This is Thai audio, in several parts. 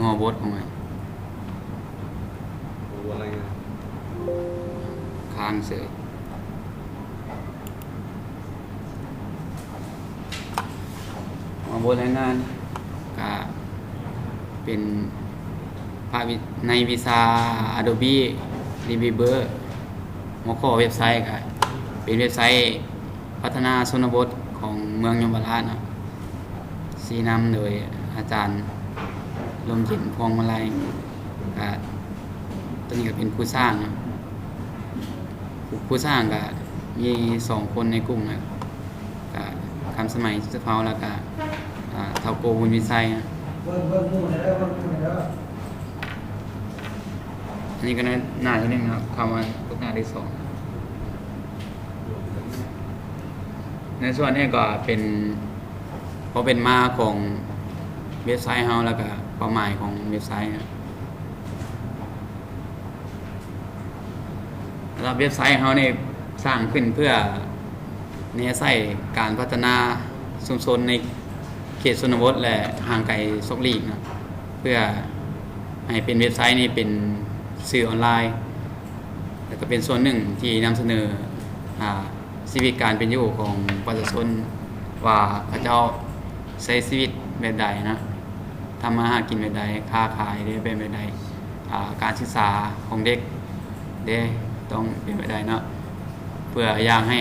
ฮอบทของมันอะไรเงี้ยค้างเสยฮอบทรายงานก็เป็นภาคในวิชา Adobe Reader หัวข้อเว็บไซต์ก็เป็นเว็บไซต์พัฒนาชนบทของเมืองยมราชนะสีนำโดยอาจารย์ลมเย็นพวงมาลัยก็ตัวนี้ก็เป็นผู้สร้างนะผู้สร้างก็มี2 คนในกลุ่มนะก็คำสมัยสุดเฝ้าแล้วก็เท่าโกบุญวิชัยนะอันนี้ก็หน้าที่1นะครับคำว่าพวกหน้าที่2ในส่วนนี้ก็เป็นเพราะเป็นมาของเว็บไซต์เฮาแล้วก็เป้าหมายของเว็บไซต์แล้วเว็บไซต์เฮาเนี่ยสร้างขึ้นเพื่อเนี่ยใส่การพัฒนาชุมชนในเขตชนบทและห่างไกลซอกหลีกนะเพื่อให้เป็นเว็บไซต์นี้เป็นสื่อออนไลน์แล้วก็เป็นส่วนหนึ่งที่นำเสนอชีวิตการเป็นอยู่ของประชาชนว่าพระเจ้าใช้ชีวิตแบบใดนะทำมาหากินแบบใดค้าขายได้เป็นแบบใดการศึกษาของเด็กได้ต้องเป็นแบบใดเนาะเพื่ออยากให้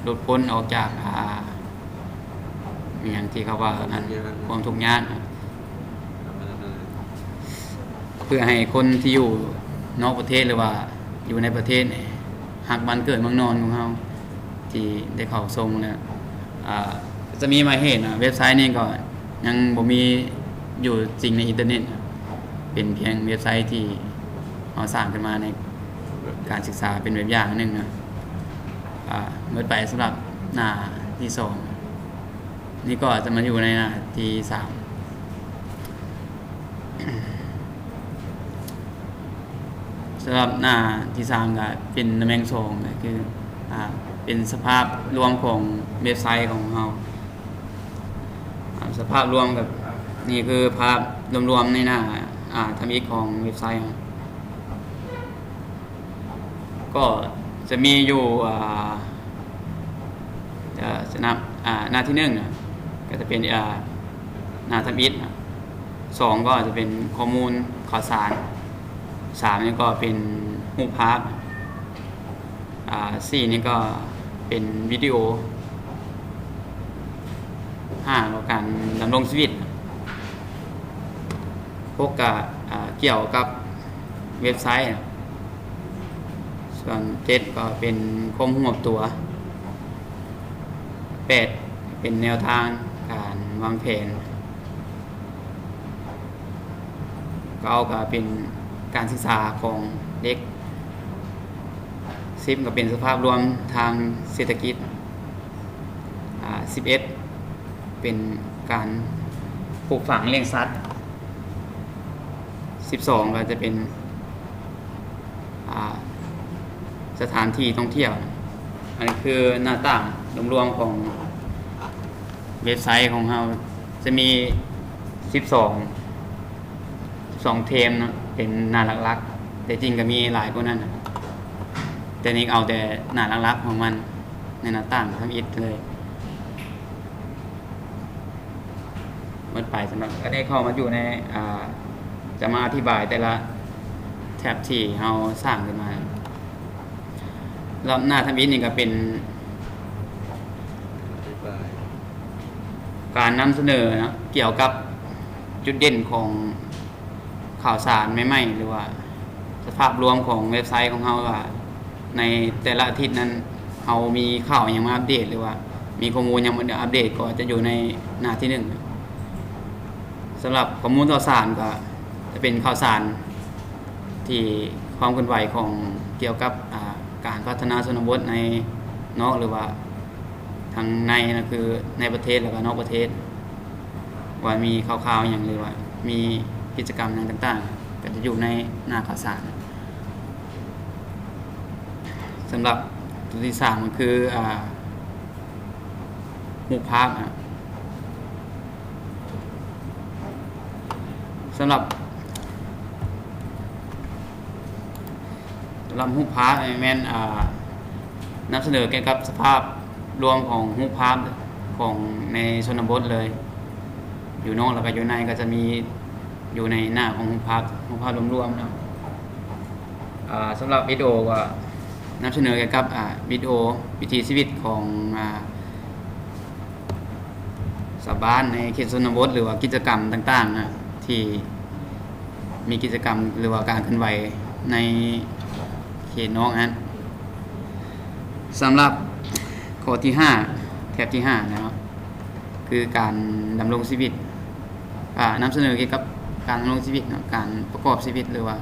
หลุดพ้นออกจากอย่างที่เขาว่านั้นความทุกข์ยากเพื่อให้คนที่อยู่นอกประเทศหรือว่าอยู่ในประเทศหักบ้านเกิดเมืองนอนของเราที่ได้เข้าทรงนะจะมีมาเห็นเว็บไซต์นี้ก็ยังบ่มีอยู่จริงในอินเทอร์เน็ตเป็นเพียงเว็บไซต์ที่เราสร้างขึ้นมาในการศึกษาเป็นแบบอย่างหนึ่งนะเมื่อไปสำหรับหน้าที่2นี่ก็จะมาอยู่ในหน้าที่3สำหรับหน้าที่3ก็เป็นตำแหน่ง2ก็คือเป็นสภาพรวมของเว็บไซต์ของเราสภาพรวมกับนี่คือภาพรวมๆในหน้าทำอีกของเว็บไซต์ก็จะมีอยู่จะนับหน้าที่1ก็จะเป็นหน้าทำอีก2ก็จะเป็นข้อมูลข่าวสาร3นี่ก็เป็นรูปภาพ4นี่ก็เป็นวิดีโอ5ก็การดำรงชีวิต6ก็เกี่ยวกับเว็บไซต์ส่วน7ก็เป็นความรู้ตัว8เป็นแนวทางการวางแผน9ก็เป็นการศึกษาของเด็ก10ก็เป็นสภาพรวมทางเศรษฐกิจ11เป็นการปลูกฝังเลี้ยงสัตว์12ก็จะเป็นสถานที่ท่องเที่ยวอันนี้คือหน้าต่างรวมๆของเว็บไซต์ของเราจะมี12เทมนะเป็นหน้าหลักๆแต่จริงก็มีหลายกว่านั้นนะแต่นี่เอาแต่หน้าหลักๆของมันในหน้าต่างทำอิฐเลยมันไปสำหรับก็ได้เข้ามาอยู่ในจะมาอธิบายแต่ละแท็บที่เราสร้างขึ้นมาแล้วหน้าทำอิฐนี่ก็เป็นการนำเสนอนะเกี่ยวกับจุดเด่นของข่าวสารใหม่ๆหรือว่าสภาพรวมของเว็บไซต์ของเราว่าในแต่ละอาทิตย์นั้นเรามีข่าวอย่างมาอัปเดตหรือว่ามีข้อมูลอย่างมาอัปเดตก็จะอยู่ในหน้าที่1สำหรับข้อมูลข่าวสารก็จะเป็นข่าวสารที่ความเคลื่อนไหวของเกี่ยวกับการพัฒนาชนบทในนอกหรือว่าทางในนะคือในประเทศแล้วก็นอกประเทศว่ามีข่าวๆอย่างหรือว่ามีกิจกรรมต่างๆก็จะอยู่ในหน้าข่าวสารสำหรับตัวที่3ก็คือรูปภาพ สำหรับรูปภาพแม่นนำเสนอเกี่ยวกับสภาพรวมของรูปภาพของในชนบทเลยอยู่นอกแล้วก็อยู่ในก็จะมีอยู่ในหน้าของรูปภาพรวมๆนะสำหรับวิดีโอก็นำเสนอเกี่ยวกับวิดีโอวิถีชีวิตของชาวบ้านในเขตชนบทหรือว่ากิจกรรมต่างๆนะที่มีกิจกรรมหรือว่าการเคลื่อนไหวในเขตนอกนั้นสำหรับข้อที่5แถบที่5นะครับคือการดำรงชีวิตนำเสนอเกี่ยวกับการดำรงชีวิตนะการประกอบชีวิตหรือว่า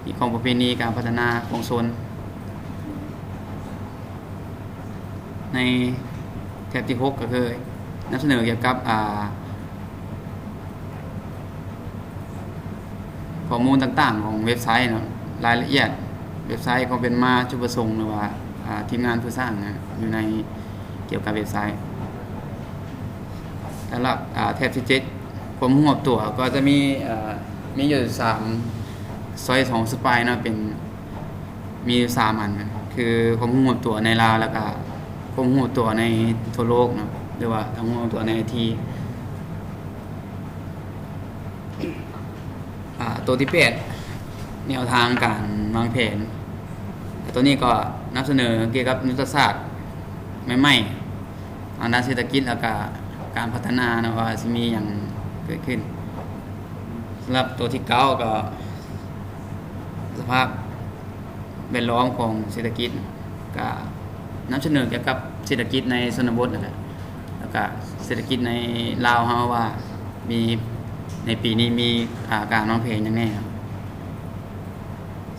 มีของประเพณีการพัฒนาของชนในแถบที่6ก็คือนำเสนอเกี่ยวกับข้อมูลต่างๆของเว็บไซต์นะรายละเอียดเว็บไซต์ของเป็นมาจุดประสงค์หรือว่าทีมงานผู้สร้างนะอยู่ในเกี่ยวกับเว็บไซต์สำหรับแถบที่7ความรวบตัวก็จะมีอยู่3ซอย2สปายนะเป็นมี3อันนะคือความรวบตัวในลาวแล้วก็ความรวบตัวในทั่วโลกนะหรือว่าความรวบตัวในทีตัวที่8แนวทางการวางแผนตัวนี้ก็นำเสนอเกี่ยวกับยุทธศาสตร์ใหม่ๆทางด้านเศรษฐกิจแล้วก็การพัฒนานะว่าจะมีอย่างเกิดขึ้นสำหรับตัวที่9ก็สภาพแวดล้อมของเศรษฐกิจก็นำเสนอเกี่ยวกับเศรษฐกิจในชนบทนั่นแหละแล้วก็เศรษฐกิจในลาวเฮาว่ามีในปีนี้มีการวางแผนอย่างแน่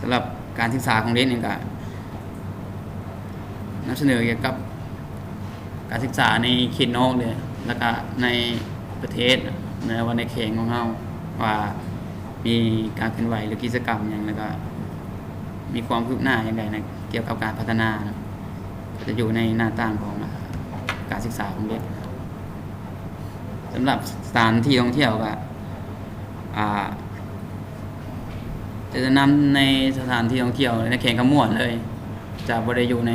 สำหรับการศึกษาของเด็กนี่ก็นำเสนอเกี่ยวกับการศึกษาในเขตนอกเลยแล้วก็ในประเทศในวันในเขตของเราว่ามีการเคลื่อนไหวหรือกิจกรรมอย่างแล้วก็มีความคืบหน้าอย่างไรนะเกี่ยวกับการพัฒนานะจะอยู่ในหน้าต่างของการศึกษาของเด็กสำหรับสถานที่ท่องเที่ยวก็จะนำในสถานที่ท่องเที่ยวในเขตขมวดเลยจะบ่ได้อยู่ใน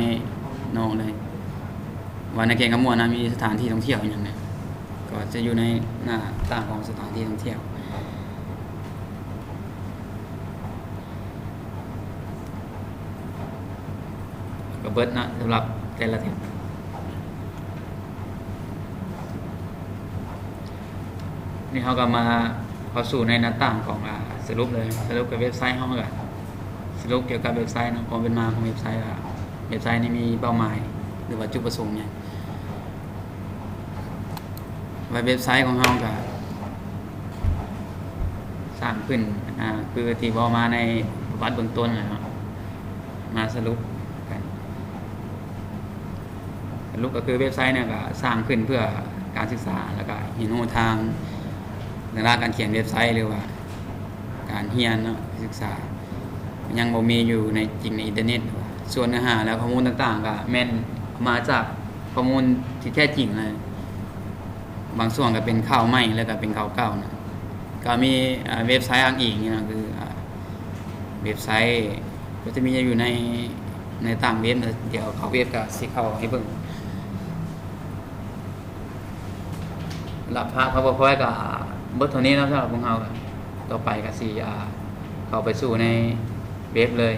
นอกเลยว่าในเขตขมวดนะมีสถานที่ท่องเที่ยวอย่างไรก็จะอยู่ในหน้าต่างของสถานที่ท่องเที่ยวก็เบิดนะสำหรับแต่ละแถบนี่เขาก็มาเข้าสู่ในหน้าต่างของสรุปเลยสรุปกับเว็บไซต์เขาก็สรุปเกี่ยวกับเว็บไซต์นะความเป็นมาของเว็บไซต์เว็บไซต์นี้มีเป้าหมายหรือว่าจุดประสงค์เนี่ยเว็บไซต์ของเราก็สร้างขึ้นคือที่บอกมาในประวัติเบื้องต้นนะครับมาสรุปกันสรุปก็คือเว็บไซต์เนี่ยก็สร้างขึ้นเพื่อการศึกษาแล้วก็เห็นแนวทางในด้านการเขียนเว็บไซต์หรือว่าการเรียนเนาะศึกษายังบ่มีอยู่ในจริงในอินเทอร์เน็ตส่วนเนื้อหาแล้วข้อมูลต่างๆก็แม่นมาจากข้อมูลที่แท้จริงเลยบางส่วนก็เป็นข่าวใหม่แล้วก็เป็นข่าวเก่านะก็มีเว็บไซต์อ้างอิงนี่นะคือเว็บไซต์ก็จะมีอยู่ในต่างเว็บเดี๋ยวเขาเว็บก็สิเข้าให้เบิ่งหลับพระเขาบ่พอยก็เบิดเท่านี้แล้วสำหรับพวกเราต่อไปก็สิเข้าไปสู่ในเว็บเลย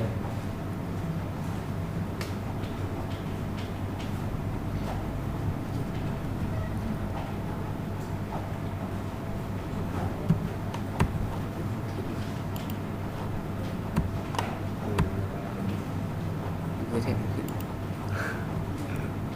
โอเค